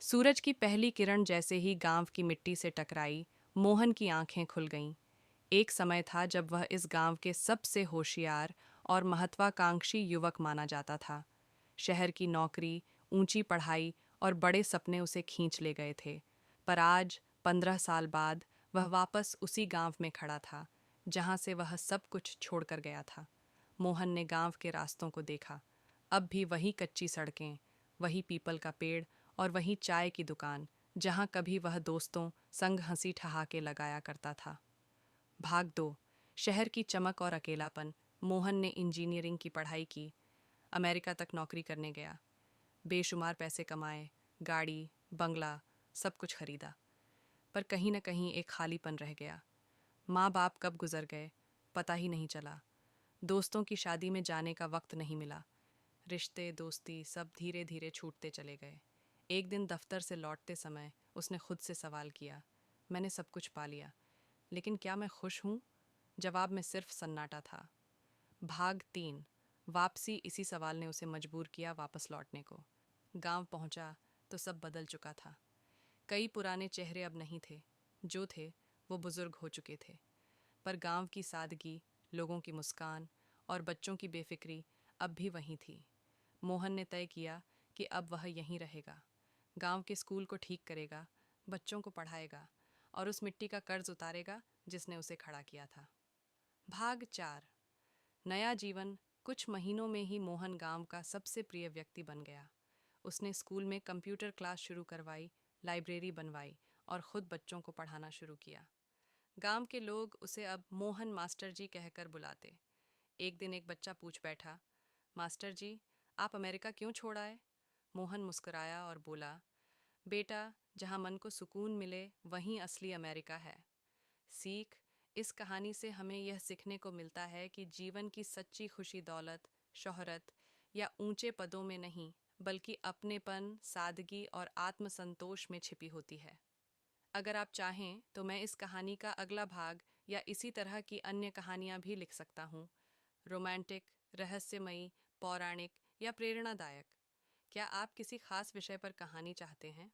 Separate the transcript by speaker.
Speaker 1: सूरज की पहली किरण जैसे ही गांव की मिट्टी से टकराई, मोहन की आंखें खुल गईं। एक समय था जब वह इस गांव के सबसे होशियार और महत्वाकांक्षी युवक माना जाता था। शहर की नौकरी, ऊंची पढ़ाई और बड़े सपने उसे खींच ले गए थे। पर आज, 15 साल बाद, वह वापस उसी गांव में खड़ा था, जहां से वह सब कुछ छोड़कर गया था। मोहन ने गांव के रास्तों को देखा। अब भी वही कच्ची सड़कें, वही पीपल का पेड़ और वही चाय की दुकान, जहां कभी वह दोस्तों संग हंसी ठहाके लगाया करता था। भाग दो, शहर की चमक और अकेलापन। मोहन ने इंजीनियरिंग की पढ़ाई की, अमेरिका तक नौकरी करने गया, बेशुमार पैसे कमाए, गाड़ी, बंगला, सब कुछ खरीदा। पर कहीं न कहीं एक खालीपन रह गया। माँ बाप कब गुजर गए, पता ही नहीं चला। दोस्तों की शादी में जाने का वक्त नहीं मिला। रिश्ते, दोस्ती सब धीरे धीरे छूटते चले गए। एक दिन दफ्तर से लौटते समय उसने खुद से सवाल किया, मैंने सब कुछ पा लिया, लेकिन क्या मैं खुश हूँ? जवाब में सिर्फ सन्नाटा था। भाग 3, वापसी। इसी सवाल ने उसे मजबूर किया वापस लौटने को। गांव पहुंचा तो सब बदल चुका था। कई पुराने चेहरे अब नहीं थे, जो थे वो बुजुर्ग हो चुके थे। पर गांव की सादगी, लोगों की मुस्कान और बच्चों की बेफिक्री अब भी वहीं थी। मोहन ने तय किया कि अब वह यहीं रहेगा, गांव के स्कूल को ठीक करेगा, बच्चों को पढ़ाएगा और उस मिट्टी का कर्ज उतारेगा जिसने उसे खड़ा किया था। भाग 4, नया जीवन। कुछ महीनों में ही मोहन गांव का सबसे प्रिय व्यक्ति बन गया। उसने स्कूल में कंप्यूटर क्लास शुरू करवाई, लाइब्रेरी बनवाई और खुद बच्चों को पढ़ाना शुरू किया। गांव के लोग उसे अब मोहन मास्टर जी कहकर बुलाते। एक दिन एक बच्चा पूछ बैठा, मास्टर जी, आप अमेरिका क्यों छोड़ आए? मोहन मुस्कुराया और बोला, बेटा, जहाँ मन को सुकून मिले वहीं असली अमेरिका है। सीख, इस कहानी से हमें यह सीखने को मिलता है कि जीवन की सच्ची खुशी दौलत, शोहरत या ऊंचे पदों में नहीं, बल्कि अपनेपन, सादगी और आत्मसंतोष में छिपी होती है। अगर आप चाहें तो मैं इस कहानी का अगला भाग या इसी तरह की अन्य कहानियाँ भी लिख सकता हूँ। रोमांटिक, रहस्यमयी, पौराणिक या प्रेरणादायक। क्या आप किसी खास विषय पर कहानी चाहते हैं?